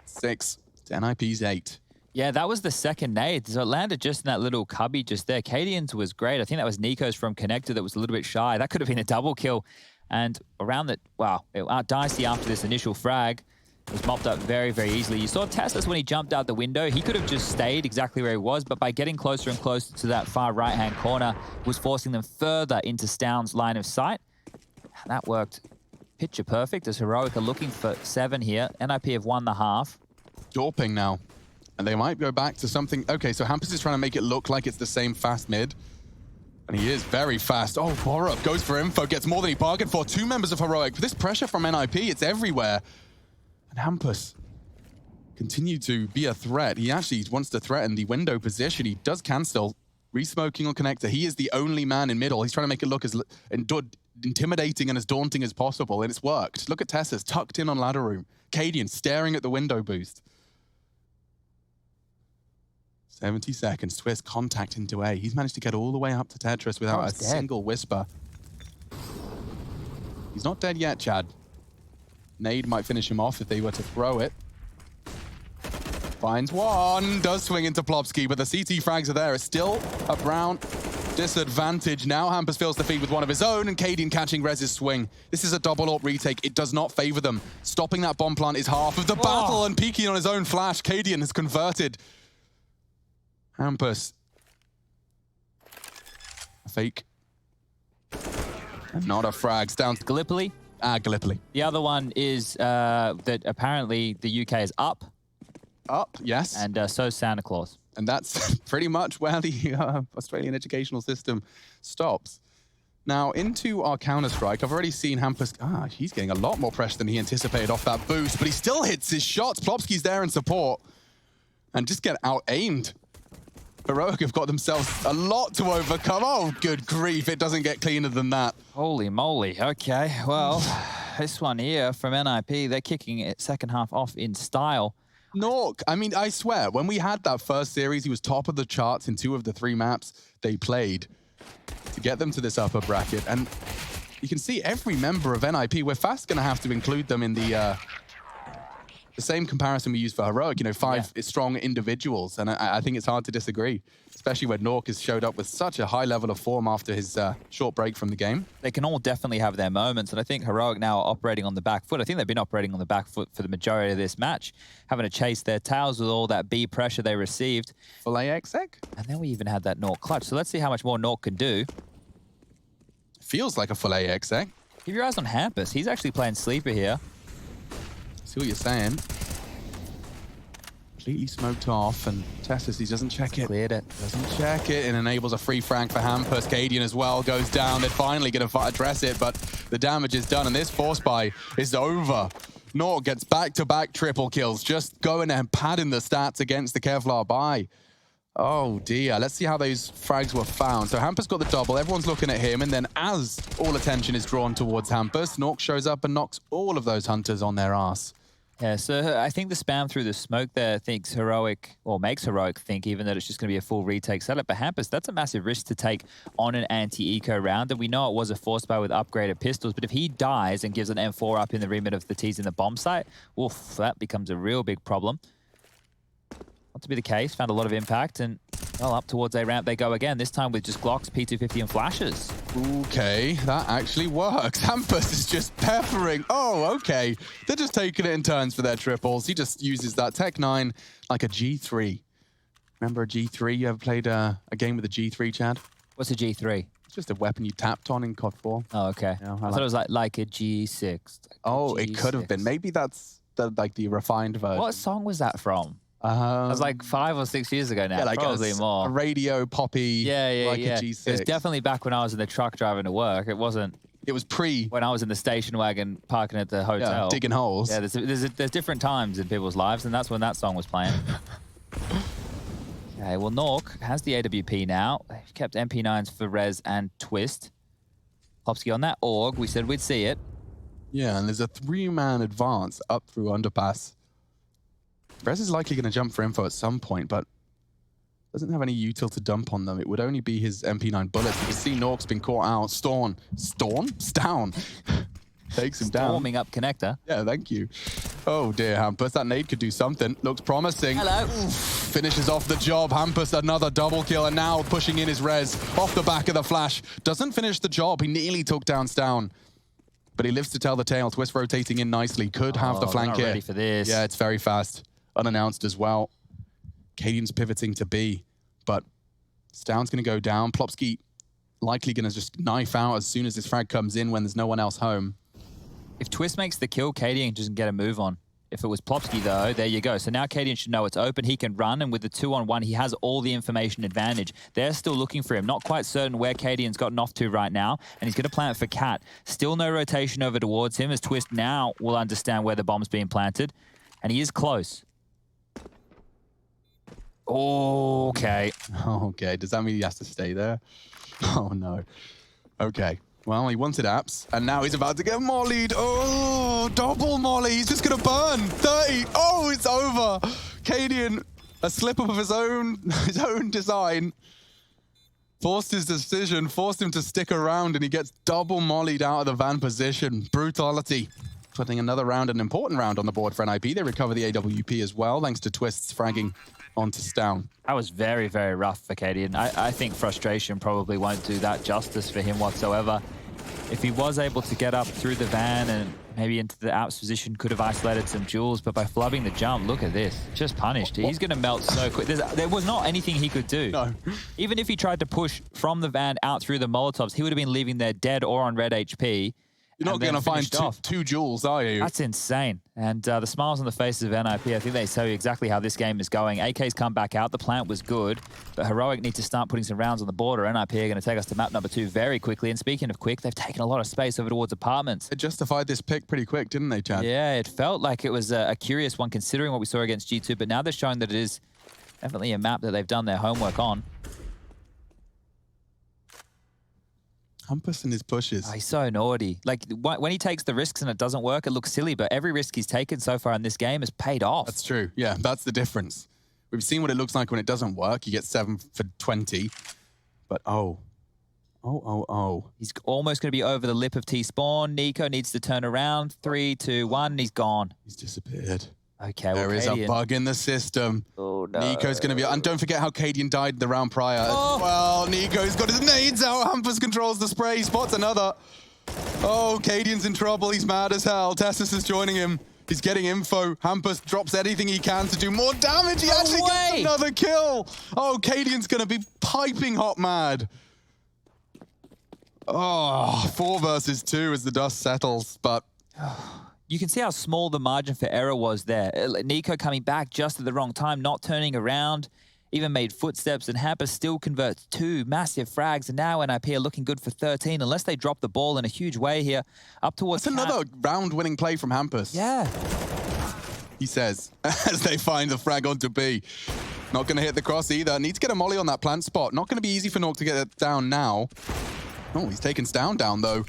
6 to NIP's 8. Yeah, that was the second nade. So it landed just in that little cubby just there. Cadian's was great. I think that was Nico's from connector that was a little bit shy. That could have been a double kill. And around that, wow, it dicey after this initial frag. It was mopped up very easily. You saw Teslas when he jumped out the window. He could have just stayed exactly where he was, but by getting closer and closer to that far right-hand corner, was forcing them further into Stound's line of sight. And that worked picture perfect as Heroic are looking for 7 here. NIP have won the half. Dorping now. And they might go back to something. Okay, so Hampus is trying to make it look like it's the same fast mid. And he is very fast. Oh, Borup goes for info, gets more than he bargained for. 2 members of Heroic. This pressure from NIP, it's everywhere. And Hampus continue to be a threat. He actually wants to threaten the window position. He does cancel. Re-smoking on connector. He is the only man in middle. He's trying to make it look as intimidating and as daunting as possible, and it's worked. Look at Tessa's tucked in on ladder room. Cadian staring at the window boost. 70 seconds. Twist contact into A. He's managed to get all the way up to Tetris without a single whisper. He's not dead yet, Chad. Nade might finish him off if they were to throw it. Finds one. Does swing into Plopsky, but the CT frags are there. It's still a Brown disadvantage. Now Hampus feels the feed with one of his own, and Cadian catching Rez's swing. This is a double AWP retake. It does not favor them. Stopping that bomb plant is half of the battle, and peeking on his own flash. Cadian has converted. Hampus. A fake. And not a frag. Down to Gallipoli. Gallipoli. The other one is that apparently the UK is up. Up, yes. And so Santa Claus. And that's pretty much where the Australian educational system stops. Now, into our counter-strike, I've already seen Hampus... he's getting a lot more pressure than he anticipated off that boost, but he still hits his shots. Plopsky's there in support. And just get out-aimed. Heroic have got themselves a lot to overcome. Oh, good grief. It doesn't get cleaner than that. Holy moly. Okay, well, this one here from NIP, they're kicking it second half off in style. Nork, I mean, I swear, when we had that first series, he was top of the charts in 2 of the 3 maps they played to get them to this upper bracket. And you can see every member of NIP, we're fast going to have to include them in the the same comparison we use for Heroic, you know, five strong individuals. And I think it's hard to disagree, especially when Nork has showed up with such a high level of form after his short break from the game. They can all definitely have their moments. And I think Heroic now are operating on the back foot. I think they've been operating on the back foot for the majority of this match, having to chase their tails with all that B pressure they received. Filet exec? And then we even had that Nork clutch. So let's see how much more Nork can do. Feels like a filet exec. Keep your eyes on Hampus. He's actually playing sleeper here. See what you're saying. Completely smoked off, and Tessus, he doesn't check it. Cleared it. Doesn't check it, and enables a free frank for Hampus. Cadian as well goes down. They're finally going to address it, but the damage is done, and this force buy is over. Nork gets back-to-back triple kills, just going and padding the stats against the Kevlar buy. Oh dear, let's see how those frags were found. So Hampus got the double, everyone's looking at him, and then as all attention is drawn towards Hampus, Nork shows up and knocks all of those hunters on their ass. Yeah, so I think the spam through the smoke there thinks Heroic, or makes Heroic think even that it's just going to be a full retake setup. But Hampus, that's a massive risk to take on an anti-eco round. And we know it was a force buy with upgraded pistols, but if he dies and gives an M4 up in the remit of the T's in the bomb site, oof, that becomes a real big problem. Not to be the case, found a lot of impact, and well, up towards A ramp they go again, this time with just Glocks, P250 and flashes. Okay, that actually works. Hampus is just peppering. Oh, okay. They're just taking it in turns for their triples. He just uses that Tech 9 like a G3. Remember a G3? You ever played a game with a G3, Chad? What's a G3? It's just a weapon you tapped on in COD 4. Oh, okay. You know, I thought it was like a G6. Oh, it could have been. Maybe that's the refined version. What song was that from? It was like 5 or 6 years ago now, yeah, like probably more. A radio poppy, like a G6. It was definitely back when I was in the truck driving to work. It wasn't. It was pre. When I was in the station wagon parking at the hotel. Yeah, digging holes. Yeah, there's different times in people's lives, and that's when that song was playing. Okay, well, Nork has the AWP now. They've kept MP9s for Rez and Twist. Klopski on that AUG. We said we'd see it. Yeah, and there's a 3-man advance up through underpass. Rez is likely going to jump for info at some point, but doesn't have any util to dump on them. It would only be his MP9 bullets. You can see Nork's been caught out. Storm? Down. Takes him down. Storming up connector. Yeah, thank you. Oh dear, Hampus. That nade could do something. Looks promising. Hello. Oof. Finishes off the job. Hampus, another double kill, and now pushing in his Rez off the back of the flash. Doesn't finish the job. He nearly took down Stown. But he lives to tell the tale. Twist rotating in nicely. Could have the flank here. Ready for this. Yeah, it's very fast. Unannounced as well. Cadian's pivoting to B, but Stown's going to go down. Plopski likely going to just knife out as soon as this frag comes in when there's no one else home. If Twist makes the kill, Cadian doesn't get a move on. If it was Plopski, though, there you go. So now Cadian should know it's open. He can run, and with the 2-on-1, he has all the information advantage. They're still looking for him. Not quite certain where Cadian's gotten off to right now, and he's going to plant for Cat. Still no rotation over towards him, as Twist now will understand where the bomb's being planted, and he is close. Okay. Okay, does that mean he has to stay there? Oh, no. Okay. Well, he wanted apps, and now he's about to get mollied. Oh, double molly. He's just going to burn. 30. Oh, it's over. Cadian, a slip-up of his own design. Forced his decision, forced him to stick around, and he gets double mollied out of the van position. Brutality. Putting another round, an important round on the board for NIP. They recover the AWP as well, thanks to Twist's fragging onto Stown. That was very, very rough for Cadian. I think frustration probably won't do that justice for him whatsoever. If he was able to get up through the van and maybe into the apps position, could have isolated some jewels, but by flubbing the jump, look at this. Just punished. He's going to melt so quick. There was not anything he could do. No. Even if he tried to push from the van out through the Molotovs, he would have been leaving there dead or on red HP. You're not going to find two jewels, are you? That's insane. And the smiles on the faces of NIP, I think they tell you exactly how this game is going. AK's come back out. The plant was good, but Heroic need to start putting some rounds on the border. NIP are going to take us to map number 2 very quickly. And speaking of quick, they've taken a lot of space over towards apartments. It justified this pick pretty quick, didn't they, Chad? Yeah, it felt like it was a curious one considering what we saw against G2, but now they're showing that it is definitely a map that they've done their homework on. Hampus and his pushes. Oh, he's so naughty. Like, when he takes the risks and it doesn't work, it looks silly, but every risk he's taken so far in this game has paid off. That's true. Yeah, that's the difference. We've seen what it looks like when it doesn't work. You get 7 for 20. But oh. He's almost going to be over the lip of T-spawn. Niko needs to turn around. 3, 2, 1, and he's gone. He's disappeared. Okay, There is a bug in the system. Oh, no. niko's going to be... And don't forget how Cadian died the round prior. Oh. Well, niko's got his nades out. Hampus controls the spray. Spots another. Oh, Cadian's in trouble. He's mad as hell. Tessus is joining him. He's getting info. Hampus drops anything he can to do more damage. He actually gets another kill. Oh, Cadian's going to be piping hot mad. Oh, 4 versus 2 as the dust settles, but... You can see how small the margin for error was there. niko coming back just at the wrong time, not turning around, even made footsteps, and Hampus still converts 2 massive frags, and now NIP are looking good for 13, unless they drop the ball in a huge way here, up towards... That's another round-winning play from Hampus. Yeah. He says, as they find the frag onto B. Not going to hit the cross either. Need to get a molly on that plant spot. Not going to be easy for Nork to get it down now. Oh, he's taken Stown down, though.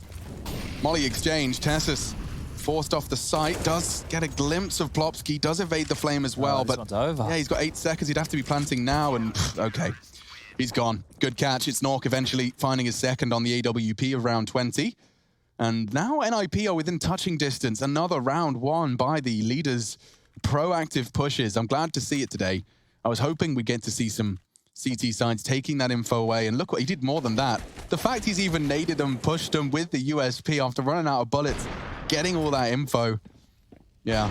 Molly exchange. Tessus forced off the site. Does get a glimpse of Plopsky. Does evade the flame as well. This but one's over. Yeah, he's got 8 seconds. He'd have to be planting now. And okay, he's gone. Good catch. It's Nork eventually finding his second on the AWP of round 20. And now NIP are within touching distance. Another round won by the leaders' proactive pushes. I'm glad to see it today. I was hoping we'd get to see some CT sides taking that info away, and look what he did more than that. The fact he's even naded them, pushed them with the USP after running out of bullets, getting all that info. Yeah,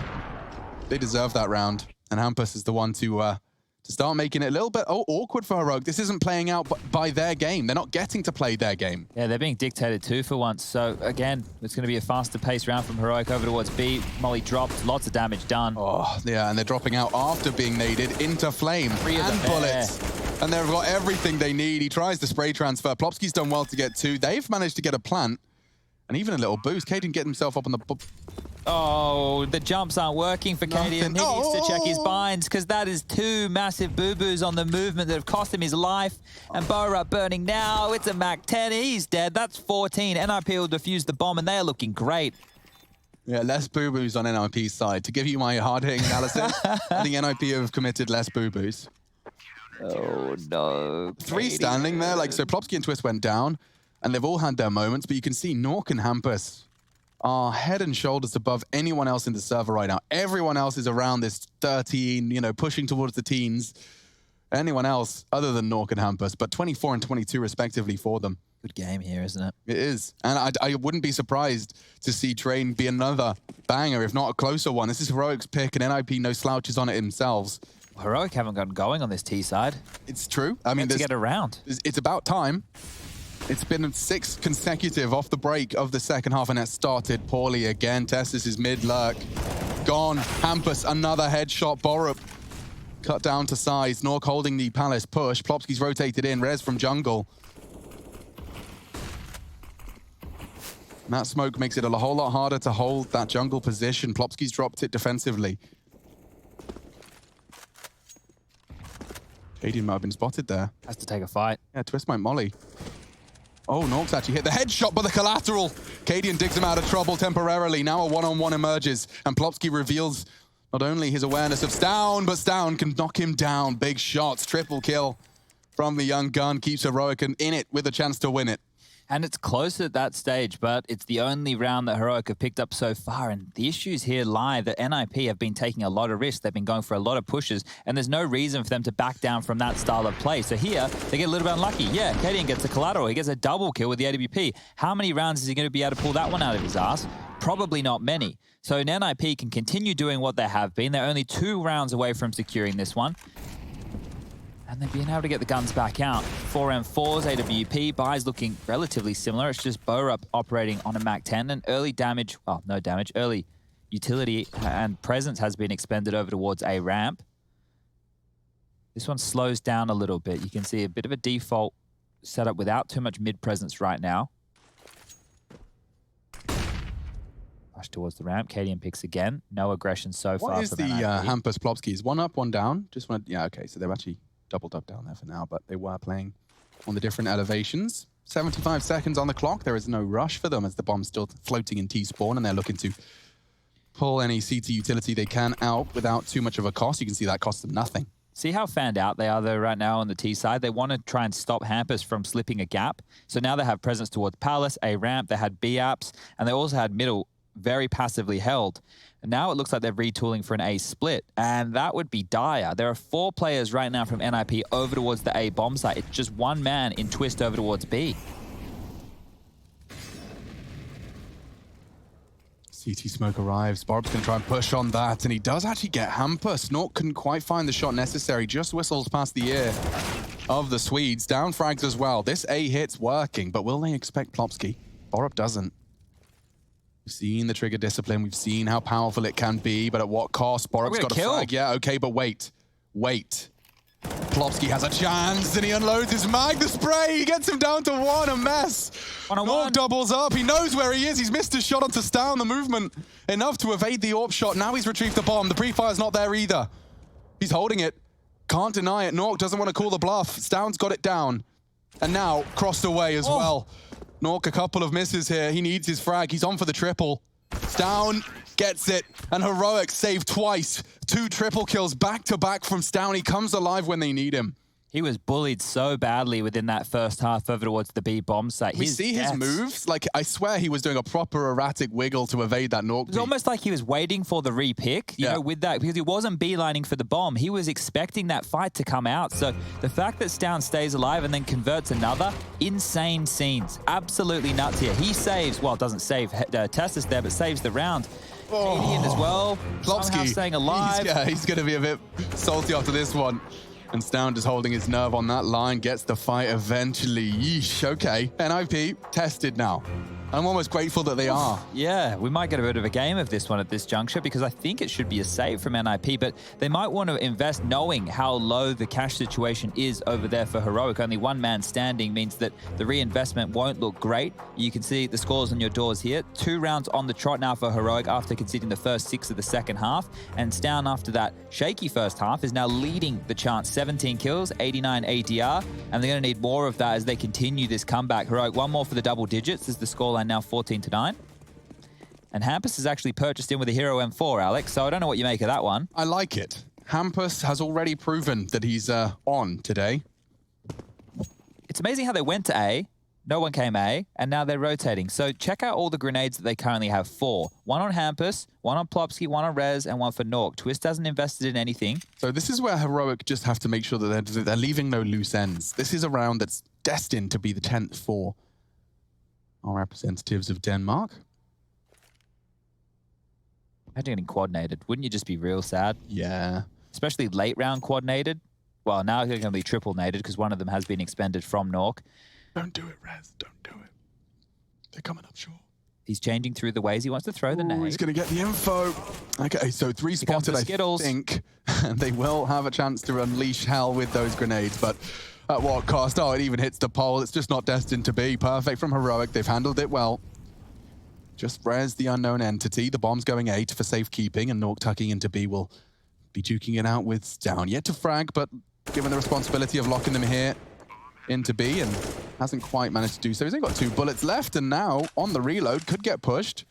they deserve that round. And Hampus is the one to start making it a little bit awkward for Heroic. This isn't playing out by their game. They're not getting to play their game. Yeah, they're being dictated to for once. So again, it's going to be a faster paced round from Heroic over towards B. Molly dropped, lots of damage done. Oh, yeah, and they're dropping out after being naded into flame and bullets. And they've got everything they need. He tries the spray transfer. Plopsky's done well to get 2. They've managed to get a plant and even a little boost. Caden get himself up on the... Oh, the jumps aren't working for Caden. He needs to check his binds because that is 2 massive boo-boos on the movement that have cost him his life. And parhaat burning now. It's a Mac 10. He's dead. That's 14. NIP will defuse the bomb and they are looking great. Yeah, less boo-boos on NIP's side. To give you my hard-hitting analysis, I think NIP have committed less boo-boos. Oh, no. 3 standing there. Like, so Plopsky and Twist went down, and they've all had their moments, but you can see Nork and Hampus are head and shoulders above anyone else in the server right now. Everyone else is around this 13, you know, pushing towards the teens. Anyone else other than Nork and Hampus, but 24 and 22 respectively for them. Good game here, isn't it? It is. And I wouldn't be surprised to see Train be another banger, if not a closer one. This is Heroic's pick, and NIP no slouches on it themselves. Heroic haven't gotten going on this T side. It's true. I mean, to get around. It's about time. It's been 6 consecutive off the break of the second half, and that started poorly again. Tessus is mid-lurk. Gone. Hampus, another headshot. Borup cut down to size. Nork holding the Palace push. Plopsky's rotated in. Rez from jungle. And that smoke makes it a whole lot harder to hold that jungle position. Plopsky's dropped it defensively. Cadian might have been spotted there. Has to take a fight. Yeah, Twist might molly. Oh, Nork's actually hit the headshot by the collateral. Cadian digs him out of trouble temporarily. Now a one-on-one emerges, and Plopsky reveals not only his awareness of Stown, but Stown can knock him down. Big shots, triple kill from the young gun. Keeps Heroic in it with a chance to win it. And it's close at that stage, but it's the only round that Heroic have picked up so far. And the issues here lie that NIP have been taking a lot of risks. They've been going for a lot of pushes, and there's no reason for them to back down from that style of play. So here, they get a little bit unlucky. Yeah, Cadian gets a collateral. He gets a double kill with the AWP. How many rounds is he going to be able to pull that one out of his ass? Probably not many. So NIP can continue doing what they have been. They're only 2 rounds away from securing this one. And they're being able to get the guns back out. 4M4s, AWP, buys looking relatively similar. It's just Borup operating on a Mac 10 and early damage, well, no damage, early utility and presence has been expended over towards A ramp. This one slows down a little bit. You can see a bit of a default setup without too much mid presence right now. Rush towards the ramp. Cadian picks again. No aggression so far. What is the Hampus Plopskys? 1 up, 1 down? Just want to, yeah, okay, so they're actually doubled up down there for now, but they were playing on the different elevations. 75 seconds on the clock. There is no rush for them as the bomb's still floating in T-spawn, and they're looking to pull any CT utility they can out without too much of a cost. You can see that costs them nothing. See how fanned out they are though right now on the T side? They want to try and stop Hampus from slipping a gap. So now they have presence towards Palace, A ramp, they had B apps, and they also had middle very passively held. And now it looks like they're retooling for an A split, and that would be dire. There are 4 players right now from NIP over towards the A bomb site. It's just one man in twist over towards B. CT smoke arrives. Barb's going to try and push on that, and he does actually get hamper. Snork couldn't quite find the shot necessary, just whistles past the ear of the Swedes. Down frags as well. This A hit's working, but will they expect Plopski? Borup doesn't. We've seen the trigger discipline. We've seen how powerful it can be, but at what cost? Borup's got a frag. Yeah, okay, but wait. Plopski has a chance, and he unloads his mag. The spray, he gets him down to 1, a mess. Nork doubles up. He knows where he is. He's missed his shot onto Stown. The movement enough to evade the AWP shot. Now he's retrieved the bomb. The pre-fire's not there either. He's holding it. Can't deny it. Nork doesn't want to call the bluff. Stown's got it down. And now crossed away as well. Nork a couple of misses here. He needs his frag. He's on for the triple. Stown gets it. And Heroic saved twice. 2 triple kills back to back from Stown. He comes alive when they need him. He was bullied so badly within that first half over towards the B bomb site. We see his moves. Like, I swear he was doing a proper erratic wiggle to evade that Nork. It was almost like he was waiting for the repick, you know, with that, because he wasn't beelining for the bomb. He was expecting that fight to come out. So the fact that Stown stays alive and then converts another, insane scenes. Absolutely nuts here. He saves, well, doesn't save Testis there, but saves the round. Canadian as well. Plopski staying alive. He's going to be a bit salty after this one. And Stown just holding his nerve on that line, gets the fight eventually. Yeesh, okay. NIP tested now. I'm almost grateful that they are. Yeah, we might get a bit of a game of this one at this juncture because I think it should be a save from NIP, but they might want to invest knowing how low the cash situation is over there for Heroic. Only one man standing means that the reinvestment won't look great. You can see the scores on your doors here. 2 rounds on the trot now for Heroic after conceding the first 6 of the second half. And Stown, after that shaky first half, is now leading the chance. 17 kills, 89 ADR, and they're going to need more of that as they continue this comeback. Heroic, 1 more for the double digits as the scoreline now 14-9. And Hampus is actually purchased in with a Hero M4, Alex, so I don't know what you make of that one. I like it. Hampus has already proven that he's on today. It's amazing how they went to A, no one came A, and now they're rotating. So check out all the grenades that they currently have. 4. 1 on Hampus, 1 on Plopski, 1 on Rez, and 1 for Nork. Twist hasn't invested in anything. So this is where Heroic just have to make sure that they're leaving no loose ends. This is a round that's destined to be the 10th for our representatives of Denmark. Imagine getting coordinated. Wouldn't you just be real sad? Yeah. Especially late round coordinated. Well, now they're going to be triple nated because one of them has been expended from Nork. Don't do it, Rez. Don't do it. They're coming up short. He's changing through the ways he wants to throw the nade. He's going to get the info. Okay, so 3 spotted, I think. And they will have a chance to unleash hell with those grenades, but at what cost? Oh, it even hits the pole. It's just not destined to be. Perfect from Heroic. They've handled it well. Just Rez, the unknown entity. The bomb's going A for safekeeping, and Nork tucking into B will be duking it out with Down. Yet to frag, but given the responsibility of locking them here into B, and hasn't quite managed to do so. He's only got 2 bullets left, and now on the reload, could get pushed.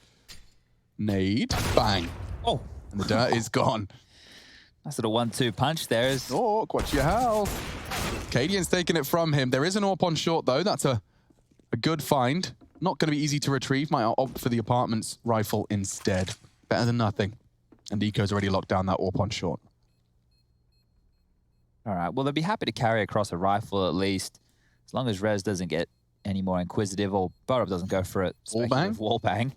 Nade, bang. Oh. And the dirt is gone. Nice little 1-2 punch there. Nork, watch your health. Cadian's taking it from him. There is an AWP on short, though. That's a good find. Not going to be easy to retrieve. Might opt for the apartment's rifle instead. Better than nothing. And Eco's already locked down that AWP on short. All right. Well, they'll be happy to carry across a rifle at least, as long as Rez doesn't get any more inquisitive or Borup doesn't go for it. Wall bang.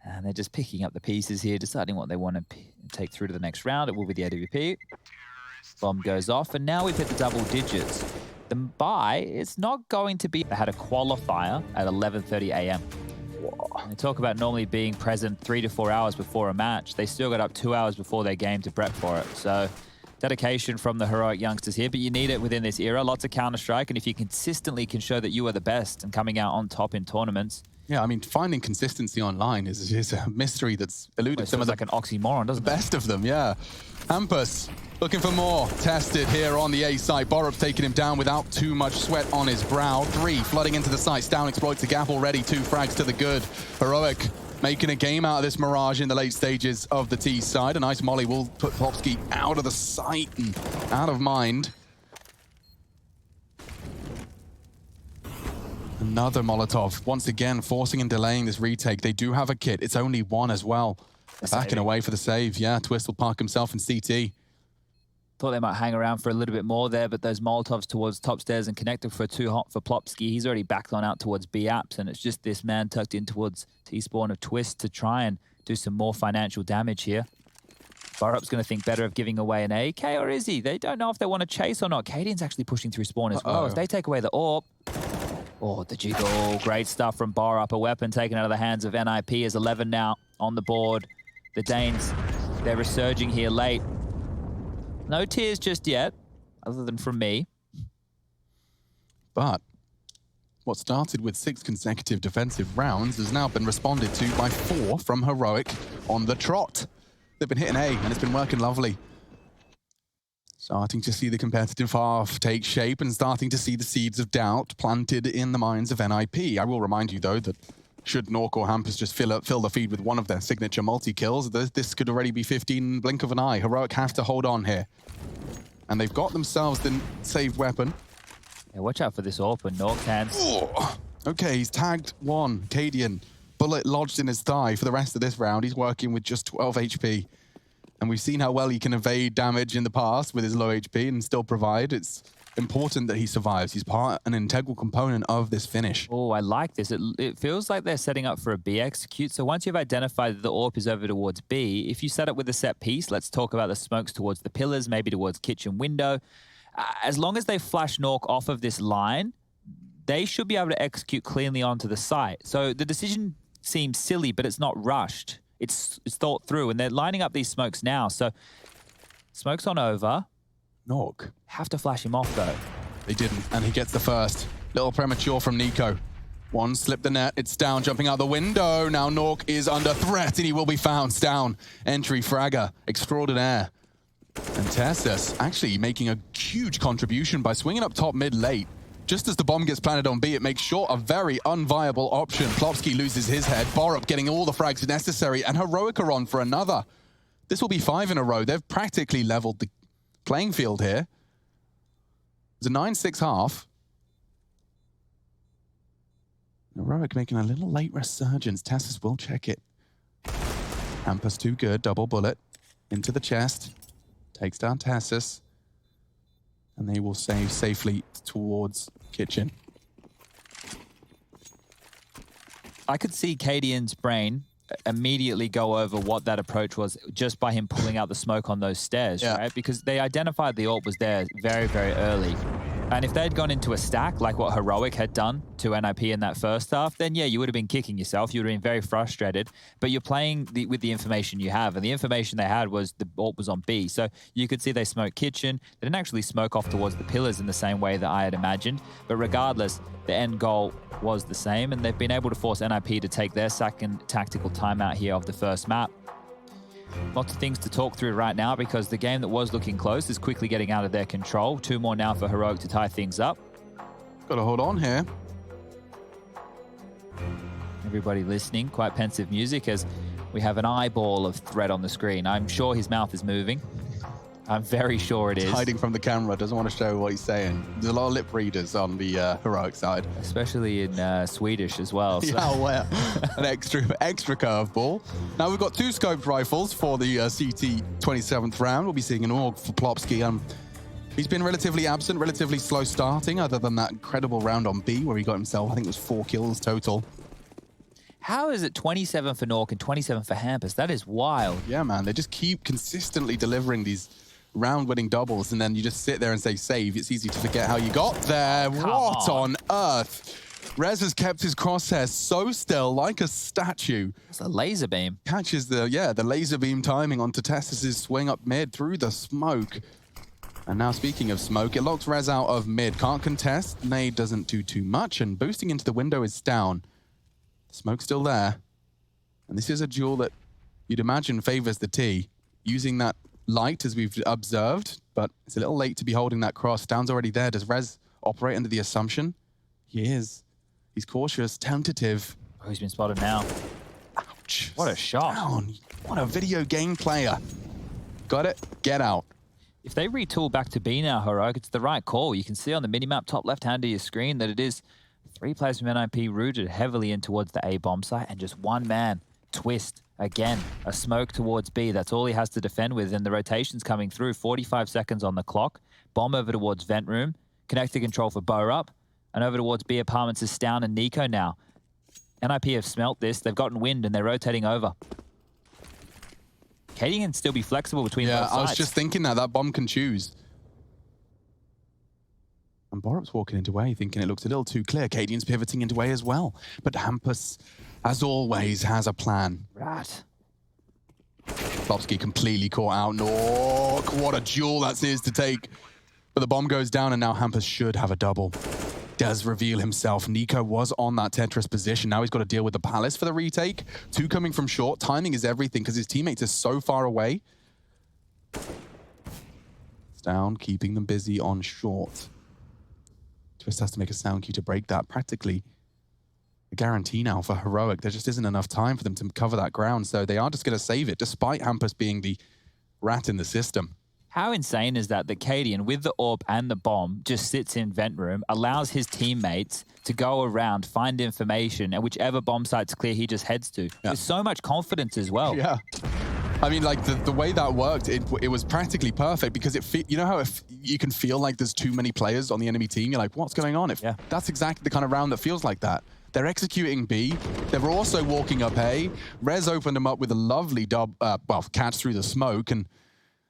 And they're just picking up the pieces here, deciding what they want to take through to the next round. It will be the AWP. Bomb goes off, and now we've hit the double digits. The buy, it's not going to be... They had a qualifier at 11:30 a.m. And they talk about normally being present 3 to 4 hours before a match. They still got up 2 hours before their game to prep for it. So dedication from the Heroic youngsters here, but you need it within this era. Lots of Counter-Strike, and if you consistently can show that you are the best and coming out on top in tournaments... Yeah, I mean, finding consistency online is a mystery that's eluded some of like an oxymoron, doesn't it? Best of them, yeah. Hampus looking for more. Tested here on the A side. Borup's taking him down without too much sweat on his brow. 3 flooding into the site. Stown exploits the gap already. 2 frags to the good. Heroic making a game out of this Mirage in the late stages of the T side. A nice molly will put Plopski out of the sight and out of mind. Another Molotov, once again, forcing and delaying this retake. They do have a kit. It's only 1 as well. Backing away for the save. Yeah, Twist will park himself in CT. Thought they might hang around for a little bit more there, but those Molotovs towards top stairs and connected for too hot for Plopsky. He's already backed on out towards B apps, and it's just this man tucked in towards T-spawn of Twist to try and do some more financial damage here. Burup's going to think better of giving away an AK, or is he? They don't know if they want to chase or not. Cadian's actually pushing through spawn as well. If they take away the AWP, oh, the jiggle. Great stuff from Borup. A weapon taken out of the hands of NIP is 11 now on the board. The Danes, they're resurging here late. No tears just yet, other than from me. But what started with 6 consecutive defensive rounds has now been responded to by 4 from Heroic on the trot. They've been hitting A, and it's been working lovely. Starting to see the competitive half take shape and starting to see the seeds of doubt planted in the minds of NIP. I will remind you, though, that should Nork or Hampus just fill the feed with one of their signature multi-kills, this could already be 15 in the blink of an eye. Heroic have to hold on here. And they've got themselves the saved weapon. Yeah, watch out for this AWP, Nork hands. Oh, okay, he's tagged one, Cadian. Bullet lodged in his thigh for the rest of this round. He's working with just 12 HP. And we've seen how well he can evade damage in the past with his low HP and still provide. It's important that he survives. He's an integral component of this finish. Oh, I like this. It feels like they're setting up for a B execute. So once you've identified that the AWP is over towards B, if you set up with a set piece, let's talk about the smokes towards the pillars, maybe towards kitchen window. As long as they flash Nork off of this line, they should be able to execute cleanly onto the site. So the decision seems silly, but it's not rushed. It's thought through, and they're lining up these smokes now. So smokes on over. Nork. Have to flash him off, though. They didn't, and he gets the first. Little premature from niko. One slipped the net. It's down, jumping out the window. Now Nork is under threat, and he will be found down. Entry fragger extraordinaire. And Tessus actually making a huge contribution by swinging up top mid late. Just as the bomb gets planted on B, it makes short a very unviable option. Plopsky loses his head. Borup getting all the frags necessary, and Heroic are on for another. This will be 5 in a row. They've practically leveled the playing field here. It's a 9-6 half. Heroic making a little late resurgence. Tessus will check it. Hampus too good. Double bullet into the chest. Takes down Tessus. And they will save safely towards kitchen. I could see Cadian's brain immediately go over what that approach was just by him pulling out the smoke on those stairs, right? Because they identified the AWP was there very, very early. And if they'd gone into a stack like what Heroic had done to NIP in that first half, then yeah, you would have been kicking yourself. You would have been very frustrated. But you're playing with the information you have. And the information they had was the AWP was on B. So you could see they smoked kitchen. They didn't actually smoke off towards the pillars in the same way that I had imagined. But regardless, the end goal was the same. And they've been able to force NIP to take their second tactical timeout here of the first map. Lots of things to talk through right now because the game that was looking close is quickly getting out of their control. 2 more now for Heroic to tie things up. Got to hold on here. Everybody listening, quite pensive music as we have an eyeball of thread on the screen. I'm sure his mouth is moving. I'm very sure it is. Hiding from the camera, doesn't want to show what he's saying. There's a lot of lip readers on the Heroic side. Especially in Swedish as well. So. Yeah, well, an extra curveball. Now we've got 2 scoped rifles for the CT 27th round. We'll be seeing an AUG for Plopsky. He's been relatively absent, relatively slow starting, other than that incredible round on B where he got himself, I think it was 4 kills total. How is it 27 for Nork and 27 for Hampus? That is wild. Yeah, man, they just keep consistently delivering these round-winning doubles, and then you just sit there and say save. It's easy to forget how you got there. What on earth? Rez has kept his crosshairs so still, like a statue. It's a laser beam. Catches the laser beam timing onto Tessus' swing up mid through the smoke. And now speaking of smoke, it locks Rez out of mid. Can't contest. Nade doesn't do too much, and boosting into the window is down. Smoke's still there. And this is a duel that you'd imagine favors the T. Using that light as we've observed, but it's a little late to be holding that cross. Down's already there. Does Rez operate under the assumption? He is. He's cautious, tentative. Oh, he's been spotted now. Ouch. What a shot. Down. What a video game player. Got it? Get out. If they retool back to B now, Heroic, it's the right call. You can see on the minimap top left-hand of your screen that it is 3 players from NIP rooted heavily in towards the A bomb site and just one man, Twist, Again, a smoke towards B. That's all he has to defend with, and the rotation's coming through. 45 seconds on the clock. Bomb over towards vent room. Connector control for Borup. And over towards B apartments is Stown and niko now. NIP have smelt this. They've gotten wind and they're rotating over. KD can still be flexible between both sides. I was just thinking that bomb can choose. And Borup's walking into A, thinking it looks a little too clear. Cadian's pivoting into A as well. But Hampus, as always, has a plan. Right. Klopski completely caught out. Nork, what a duel that is to take. But the bomb goes down, and now Hampus should have a double. Does reveal himself. niko was on that Tetris position. Now he's got to deal with the Palace for the retake. Two coming from short. Timing is everything because his teammates are so far away. It's down, keeping them busy on short. Twist has to make a sound cue to break that. Practically a guarantee now for Heroic. There just isn't enough time for them to cover that ground, so they are just going to save it, despite Hampus being the rat in the system. How insane is that Cadian, with the AWP and the bomb, just sits in vent room, allows his teammates to go around, find information, and whichever bomb site's clear, he just heads to. Yeah. With so much confidence as well. Yeah. I mean, like, the way that worked, it was practically perfect because you know how if you can feel like there's too many players on the enemy team, you're like, what's going on? Yeah. That's exactly the kind of round that feels like that. They're executing B. They were also walking up A. Rez opened them up with a lovely catch through the smoke, and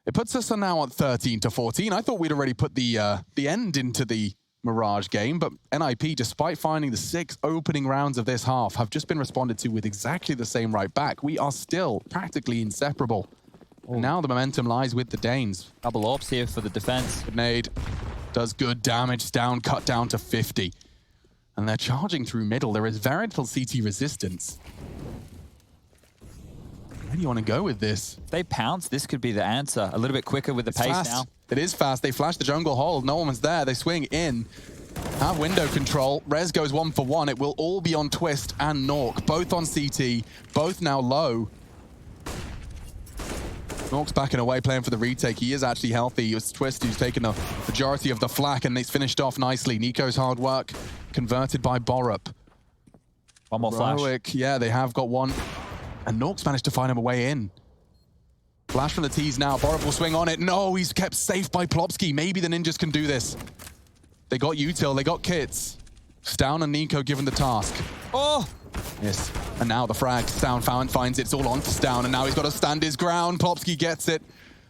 it puts us now at 13-14. I thought we'd already put the end into the Mirage game, but NIP, despite finding the 6 opening rounds of this half, have just been responded to with exactly the same right back. We are still practically inseparable. And now the momentum lies with the Danes. Double AWPs here for the defense. Grenade does good damage, down, cut down to 50. And they're charging through middle. There is very little CT resistance. Where do you want to go with this? If they pounce, this could be the answer. A little bit quicker with the pace fast. now. It is fast. They flash the jungle hold. No one's there. They swing in. Have window control. Rez goes 1 for 1. It will all be on Twist and Nork. Both on CT. Both now low. Nork's backing away, playing for the retake. He is actually healthy. It was Twist who's taken the majority of the flak, and it's finished off nicely. niko's hard work converted by Borup. One more flash. Yeah, they have got one. And Nork's managed to find him a way in. Flash from the T's now. Borup will swing on it. No, he's kept safe by Plopski. Maybe the Ninjas can do this. They got util. They got kits. Stown and niko given the task. Oh! Yes. And now the frag. Stown finds it. It's all on to Stown. And now he's got to stand his ground. Plopski gets it.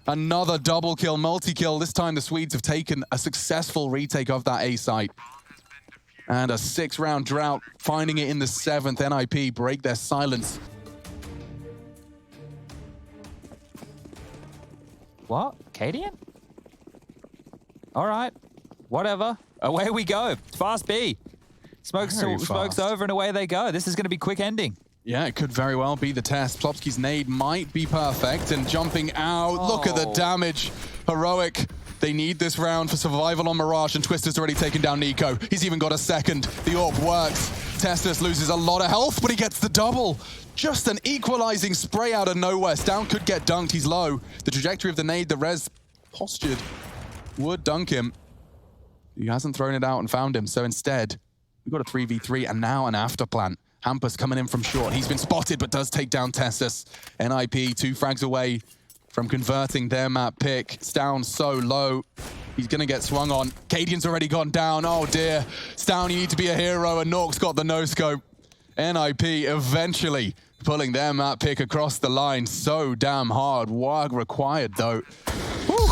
Another double kill, multi-kill. This time the Swedes have taken a successful retake of that A site. And a 6-round drought. Finding it in the 7th. NIP break their silence. What? Cadian? All right. Whatever. Away we go. Fast B. Smoke's over and away they go. This is going to be quick ending. Yeah, it could very well be the test. Plopski's nade might be perfect, and jumping out. Oh. Look at the damage. Heroic. They need this round for survival on Mirage, and Twister's already taken down niko. He's even got a second. The AWP works. Testus loses a lot of health, but he gets the double. Just an equalizing spray out of nowhere. Stown could get dunked. He's low. The trajectory of the nade, the Rez postured, would dunk him. He hasn't thrown it out and found him, so instead, we've got a 3v3 and now an after plant. Hampus coming in from short. He's been spotted, but does take down Tessus. NIP 2 frags away from converting their map pick. Stown so low. He's going to get swung on. Cadian's already gone down. Oh dear. Stown, you need to be a hero, and Nork's got the no-scope. NIP eventually pulling their map pick across the line. So damn hard work required, though. Whew.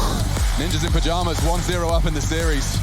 Ninjas in Pyjamas 1-0 up in the series.